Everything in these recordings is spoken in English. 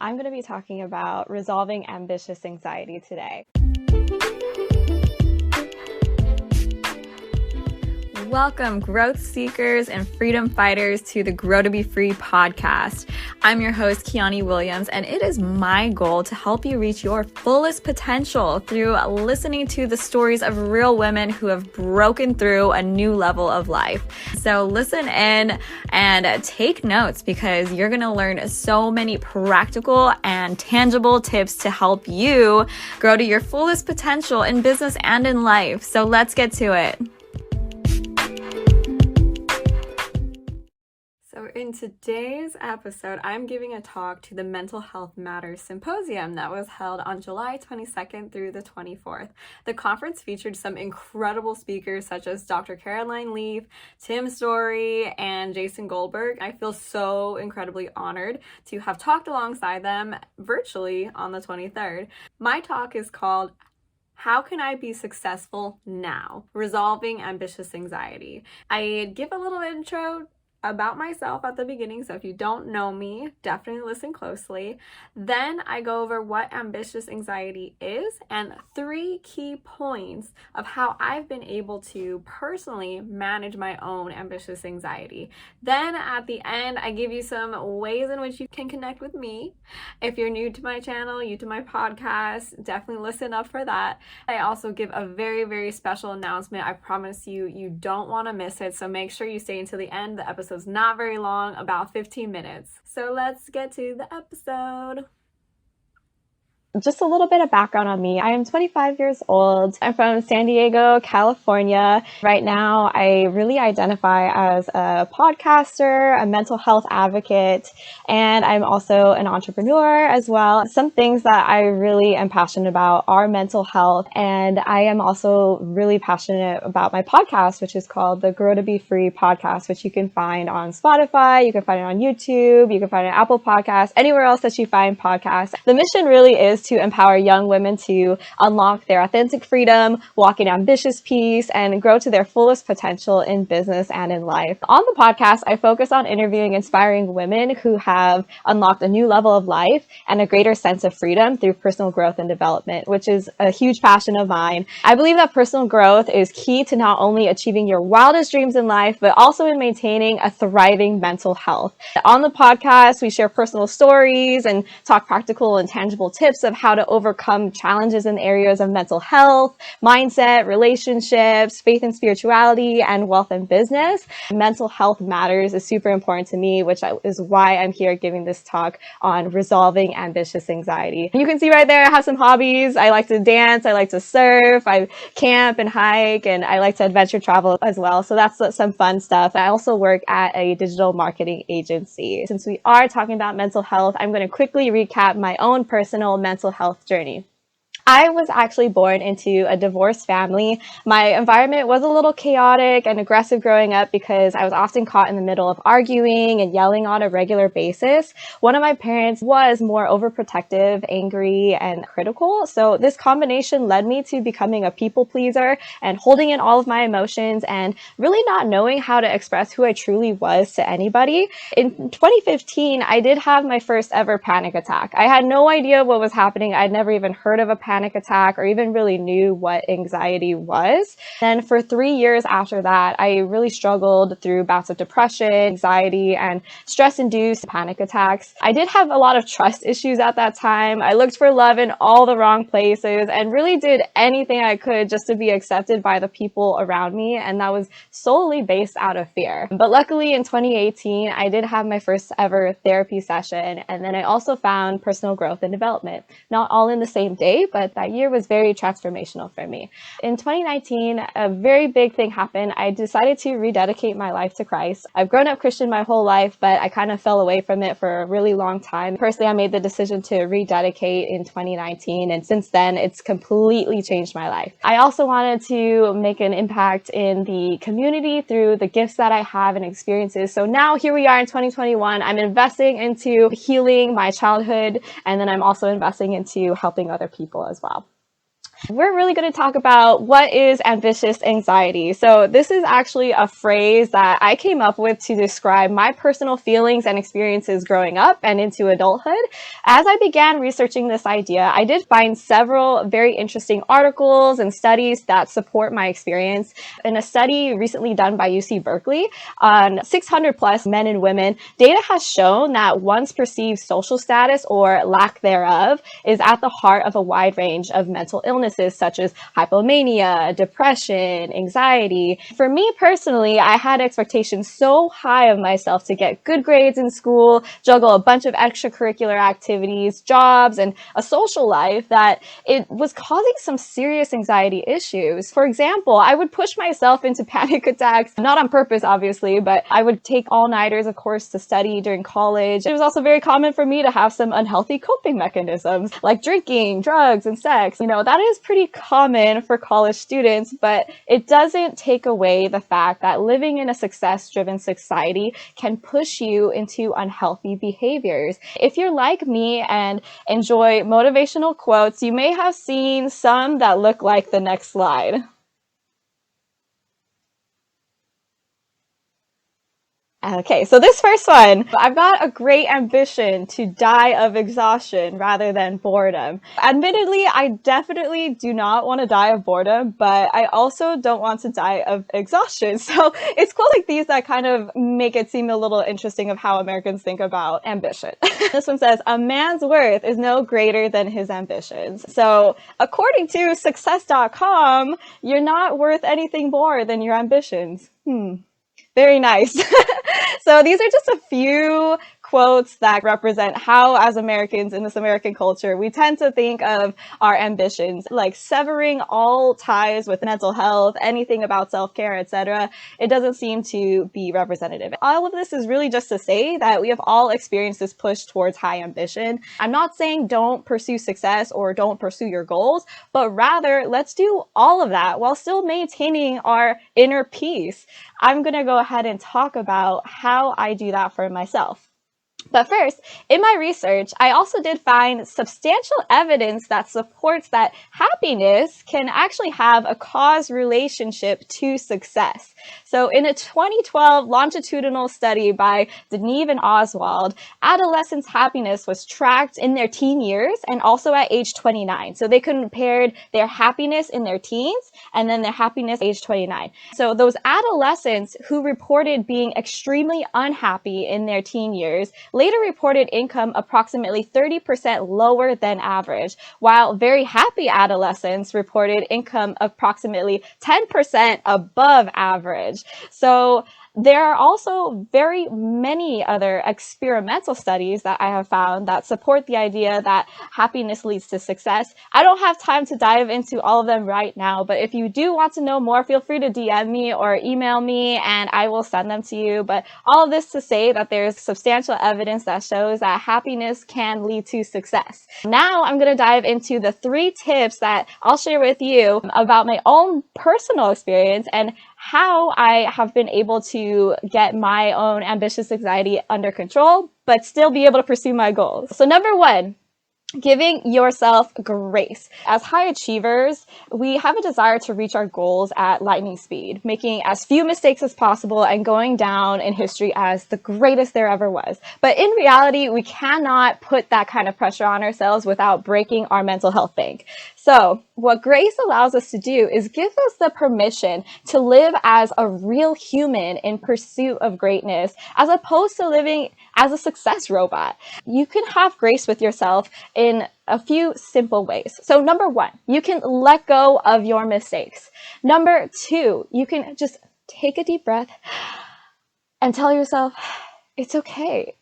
I'm going to be talking about resolving ambitious anxiety today. Welcome, growth seekers and freedom fighters, to the Grow to Be Free podcast. I'm your host, Kiani Williams, and it is my goal to help you reach your fullest potential through listening to the stories of real women who have broken through a new level of life. So listen in and take notes, because you're going to learn so many practical and tangible tips to help you grow to your fullest potential in business and in life. So let's get to it. So in today's episode, I'm giving a talk to the Mental Health Matters Symposium that was held on July 22nd through the 24th. The conference featured some incredible speakers such as Dr. Caroline Leaf, Tim Storey, and Jason Goldberg. I feel so incredibly honored to have talked alongside them virtually on the 23rd. My talk is called How Can I Be Successful Now? Resolving Ambitious Anxiety. I give a little intro about myself at the beginning, so if you don't know me, definitely listen closely. Then I go over what ambitious anxiety is and 3 key points of how I've been able to personally manage my own ambitious anxiety. Then at the end, I give you some ways in which you can connect with me. If you're new to my channel, new to my podcast, definitely listen up for that. I also give a very, very special announcement. I promise you don't want to miss it, so make sure you stay until the end. The episode is not very long, about 15 minutes. So let's get to the episode. Just a little bit of background on me. I am 25 years old. I'm from San Diego, California. Right now, I really identify as a podcaster, a mental health advocate, and I'm also an entrepreneur as well. Some things that I really am passionate about are mental health, and I am also really passionate about my podcast, which is called the Grow to Be Free podcast, which you can find on Spotify, you can find it on YouTube, you can find it on Apple Podcasts, anywhere else that you find podcasts. The mission really is to empower young women to unlock their authentic freedom, walk in ambitious peace, and grow to their fullest potential in business and in life. On the podcast, I focus on interviewing inspiring women who have unlocked a new level of life and a greater sense of freedom through personal growth and development, which is a huge passion of mine. I believe that personal growth is key to not only achieving your wildest dreams in life, but also in maintaining a thriving mental health. On the podcast, we share personal stories and talk practical and tangible tips of how to overcome challenges in areas of mental health, mindset, relationships, faith and spirituality, and wealth and business. Mental health matters is super important to me, which is why I'm here giving this talk on resolving ambitious anxiety. You can see right there, I have some hobbies. I like to dance, I like to surf, I camp and hike, and I like to adventure travel as well. So that's some fun stuff. I also work at a digital marketing agency. Since we are talking about mental health, I'm going to quickly recap my own personal mental health journey. I was actually born into a divorced family. My environment was a little chaotic and aggressive growing up because I was often caught in the middle of arguing and yelling on a regular basis. One of my parents was more overprotective, angry, and critical. So this combination led me to becoming a people pleaser and holding in all of my emotions and really not knowing how to express who I truly was to anybody. In 2015, I did have my first ever panic attack. I had no idea what was happening. I'd never even heard of a panic attack or even really knew what anxiety was. Then for 3 years after that, I really struggled through bouts of depression, anxiety, and stress-induced panic attacks. I did have a lot of trust issues at that time. I looked for love in all the wrong places and really did anything I could just to be accepted by the people around me, and that was solely based out of fear. But luckily in 2018, I did have my first ever therapy session, and then I also found personal growth and development. Not all in the same day, but that year was very transformational for me. In 2019, a very big thing happened. I decided to rededicate my life to Christ. I've grown up Christian my whole life, but I kind of fell away from it for a really long time. Personally, I made the decision to rededicate in 2019, and since then, it's completely changed my life. I also wanted to make an impact in the community through the gifts that I have and experiences. So now here we are in 2021, I'm investing into healing my childhood, and then I'm also investing into helping other people as well. We're really going to talk about what is ambitious anxiety. So this is actually a phrase that I came up with to describe my personal feelings and experiences growing up and into adulthood. As I began researching this idea, I did find several very interesting articles and studies that support my experience. In a study recently done by UC Berkeley on 600 plus men and women, data has shown that one's perceived social status or lack thereof is at the heart of a wide range of mental illnesses such as hypomania, depression, anxiety. For me personally, I had expectations so high of myself to get good grades in school, juggle a bunch of extracurricular activities, jobs, and a social life that it was causing some serious anxiety issues. For example, I would push myself into panic attacks, not on purpose, obviously, but I would take all-nighters, of course, to study during college. It was also very common for me to have some unhealthy coping mechanisms like drinking, drugs, and sex. That is pretty common for college students, but it doesn't take away the fact that living in a success-driven society can push you into unhealthy behaviors. If you're like me and enjoy motivational quotes, you may have seen some that look like the next slide. Okay, so this first one, I've got a great ambition to die of exhaustion rather than boredom. Admittedly, I definitely do not want to die of boredom, but I also don't want to die of exhaustion. So it's quotes like these that kind of make it seem a little interesting of how Americans think about ambition. This one says, a man's worth is no greater than his ambitions. So according to success.com, you're not worth anything more than your ambitions. Very nice. So these are just a few quotes that represent how, as Americans in this American culture, we tend to think of our ambitions, like severing all ties with mental health, anything about self-care, etc. It doesn't seem to be representative. All of this is really just to say that we have all experienced this push towards high ambition. I'm not saying don't pursue success or don't pursue your goals, but rather let's do all of that while still maintaining our inner peace. I'm going to go ahead and talk about how I do that for myself. But first, in my research, I also did find substantial evidence that supports that happiness can actually have a cause relationship to success. So in a 2012 longitudinal study by Deneve and Oswald, adolescents' happiness was tracked in their teen years and also at age 29. So they compared their happiness in their teens and then their happiness at age 29. So those adolescents who reported being extremely unhappy in their teen years later reported income approximately 30% lower than average, while very happy adolescents reported income approximately 10% above average. So there are also very many other experimental studies that I have found that support the idea that happiness leads to success. I don't have time to dive into all of them right now, but if you do want to know more, feel free to DM me or email me and I will send them to you. But all of this to say that there's substantial evidence that shows that happiness can lead to success. Now I'm going to dive into the 3 tips that I'll share with you about my own personal experience and how I have been able to get my own ambitious anxiety under control, but still be able to pursue my goals. So number 1, giving yourself grace. As high achievers, we have a desire to reach our goals at lightning speed, making as few mistakes as possible and going down in history as the greatest there ever was. But in reality, we cannot put that kind of pressure on ourselves without breaking our mental health bank. So what grace allows us to do is give us the permission to live as a real human in pursuit of greatness, as opposed to living as a success robot. You can have grace with yourself in a few simple ways. So number 1, you can let go of your mistakes. Number 2, you can just take a deep breath and tell yourself, it's okay.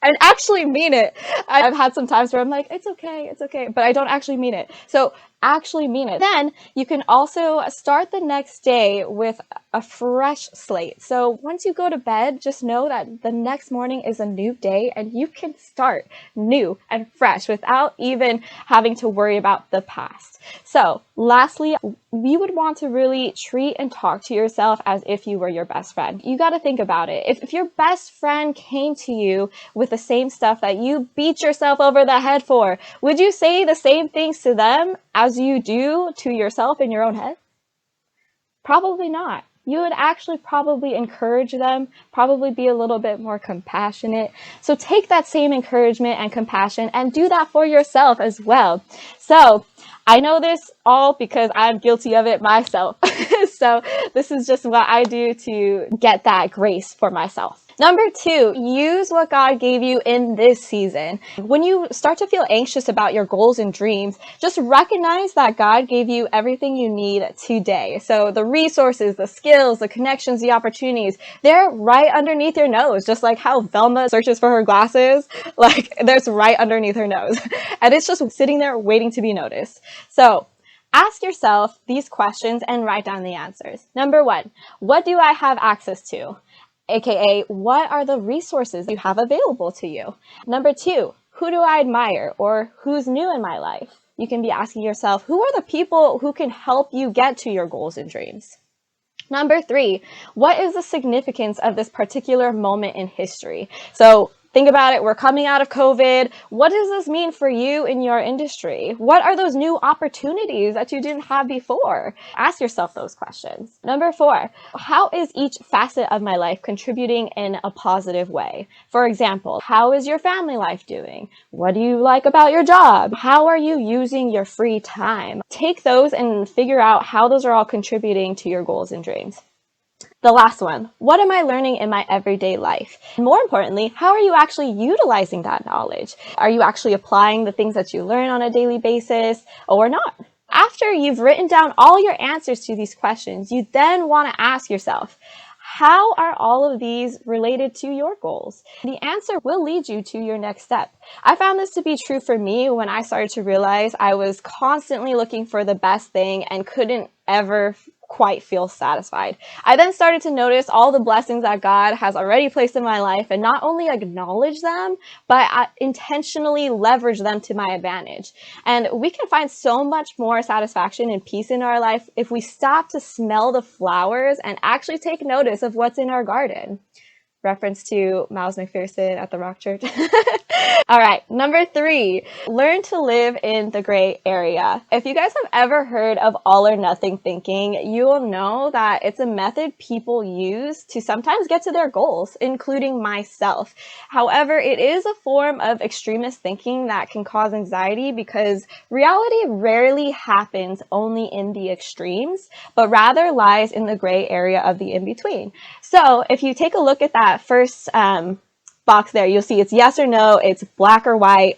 And actually mean it. I've had some times where I'm like, it's okay, but I don't actually mean it. So actually mean it. Then you can also start the next day with a fresh slate. So once you go to bed, just know that the next morning is a new day and you can start new and fresh without even having to worry about the past. So lastly, you would want to really treat and talk to yourself as if you were your best friend. You got to think about it. If your best friend came to you with with the same stuff that you beat yourself over the head for, would you say the same things to them as you do to yourself in your own head? Probably not. You would actually probably encourage them, probably be a little bit more compassionate. So take that same encouragement and compassion and do that for yourself as well. So I know this all because I'm guilty of it myself. So this is just what I do to get that grace for myself. Number 2, use what God gave you in this season. When you start to feel anxious about your goals and dreams, just recognize that God gave you everything you need today. So the resources, the skills, the connections, the opportunities, they're right underneath your nose, just like how Velma searches for her glasses, like there's right underneath her nose. And it's just sitting there waiting to be noticed. So ask yourself these questions and write down the answers. Number 1, what do I have access to? AKA, what are the resources you have available to you? Number 2, who do I admire or who's new in my life? You can be asking yourself, who are the people who can help you get to your goals and dreams? Number 3, what is the significance of this particular moment in history? So think about it. We're coming out of COVID. What does this mean for you in your industry? What are those new opportunities that you didn't have before? Ask yourself those questions. Number 4, how is each facet of my life contributing in a positive way? For example, how is your family life doing? What do you like about your job? How are you using your free time? Take those and figure out how those are all contributing to your goals and dreams. The last one, what am I learning in my everyday life? More importantly, how are you actually utilizing that knowledge? Are you actually applying the things that you learn on a daily basis or not? After you've written down all your answers to these questions, you then want to ask yourself, how are all of these related to your goals? The answer will lead you to your next step. I found this to be true for me when I started to realize I was constantly looking for the best thing and couldn't ever quite feel satisfied. I then started to notice all the blessings that God has already placed in my life and not only acknowledge them, but intentionally leverage them to my advantage. And we can find so much more satisfaction and peace in our life if we stop to smell the flowers and actually take notice of what's in our garden. Reference to Miles McPherson at the Rock Church. All right, number 3, learn to live in the gray area. If you guys have ever heard of all or nothing thinking, you will know that it's a method people use to sometimes get to their goals, including myself. However, it is a form of extremist thinking that can cause anxiety because reality rarely happens only in the extremes, but rather lies in the gray area of the in-between. So if you take a look at that first box there, you'll see it's yes or no, it's black or white,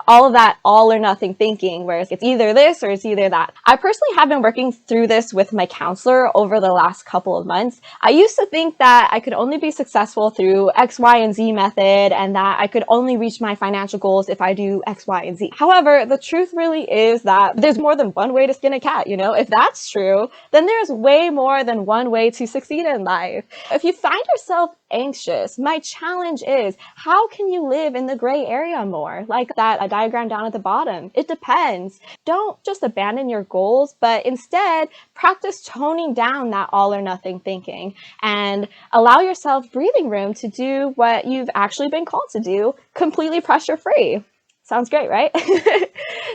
all of that all or nothing thinking, whereas it's either this or it's either that. I personally have been working through this with my counselor over the last couple of months. I used to think that I could only be successful through X, Y, and Z method and that I could only reach my financial goals if I do X, Y, and Z. However, the truth really is that there's more than one way to skin a cat, If that's true, then there's way more than one way to succeed in life. If you find yourself anxious, my challenge is, how can you live in the gray area more? Like that diagram down at the bottom. It depends. Don't just abandon your goals, but instead practice toning down that all or nothing thinking and allow yourself breathing room to do what you've actually been called to do, completely pressure free. Sounds great, right?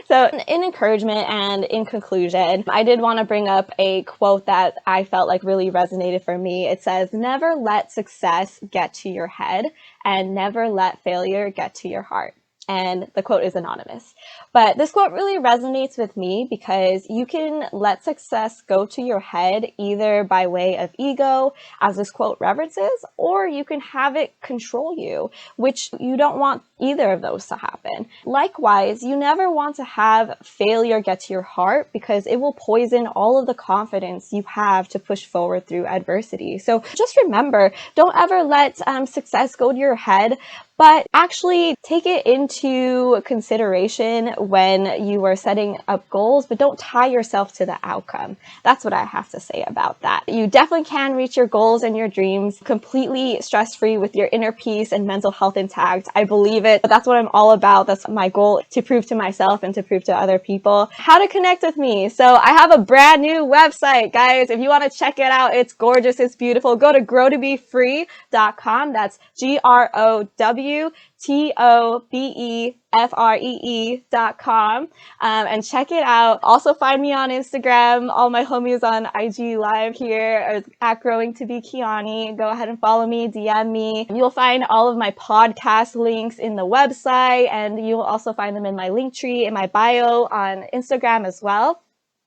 So in encouragement and in conclusion, I did want to bring up a quote that I felt like really resonated for me. It says, never let success get to your head and never let failure get to your heart. And the quote is anonymous. But this quote really resonates with me because you can let success go to your head either by way of ego, as this quote references, or you can have it control you, which you don't want either of those to happen. Likewise, you never want to have failure get to your heart because it will poison all of the confidence you have to push forward through adversity. So just remember, don't ever let success go to your head, but actually take it into consideration when you are setting up goals, but don't tie yourself to the outcome. That's what I have to say about that. You definitely can reach your goals and your dreams completely stress-free with your inner peace and mental health intact. I believe it. That's what I'm all about. That's my goal, to prove to myself and to prove to other people. How to connect with me. So I have a brand new website, guys. If you want to check it out, it's gorgeous. It's beautiful. Go to growtobefree.com. That's GROW WTOBEFREE.com, and check it out. Also find me on Instagram. All my homies on IG Live here at Growing to Be Kiani. Go ahead and follow me, DM me. You'll find all of my podcast links in the website, and you will also find them in my link tree in my bio on Instagram as well.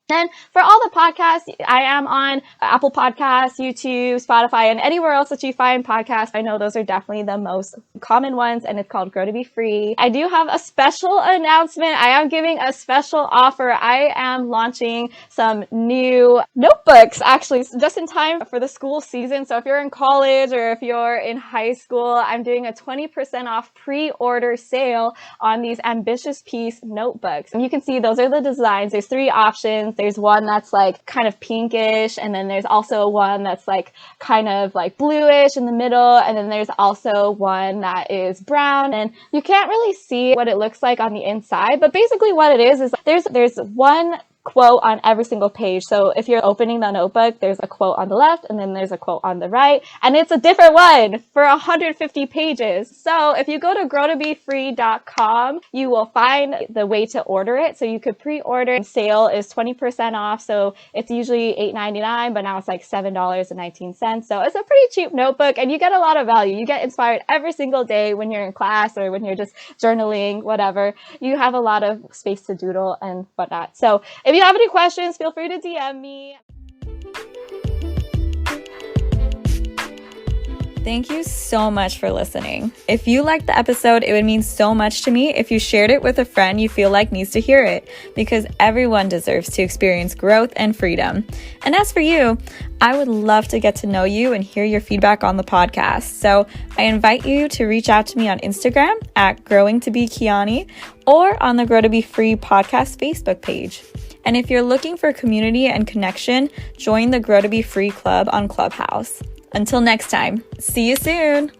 Then for all the podcasts, I am on Apple Podcasts, YouTube, Spotify, and anywhere else that you find podcasts. I know those are definitely the most common ones, and it's called Grow to Be Free. I do have a special announcement. I am giving a special offer. I am launching some new notebooks, actually, just in time for the school season. So if you're in college or if you're in high school, I'm doing a 20% off pre-order sale on these Ambitious Piece notebooks. And you can see those are the designs. There's 3 options. There's one that's like kind of pinkish, and then there's also one that's like kind of like bluish in the middle, and then there's also one that is brown, and you can't really see what it looks like on the inside, but basically what it is there's one quote on every single page. So if you're opening the notebook, there's a quote on the left and then there's a quote on the right, and it's a different one for 150 pages. So if you go to growtobefree.com, you will find the way to order it. So you could pre-order. Sale is 20% off. So it's usually $8.99, but now it's like $7.19. So it's a pretty cheap notebook, and you get a lot of value. You get inspired every single day when you're in class or when you're just journaling, whatever. You have a lot of space to doodle and whatnot. So if you have any questions, feel free to DM me. Thank you so much for listening. If you liked the episode, it would mean so much to me if you shared it with a friend you feel like needs to hear it, because everyone deserves to experience growth and freedom. And as for you, I would love to get to know you and hear your feedback on the podcast. So I invite you to reach out to me on Instagram at Growing to Be Kiani or on the Grow to Be Free podcast Facebook page. And if you're looking for community and connection, join the Grow to Be Free Club on Clubhouse. Until next time, see you soon.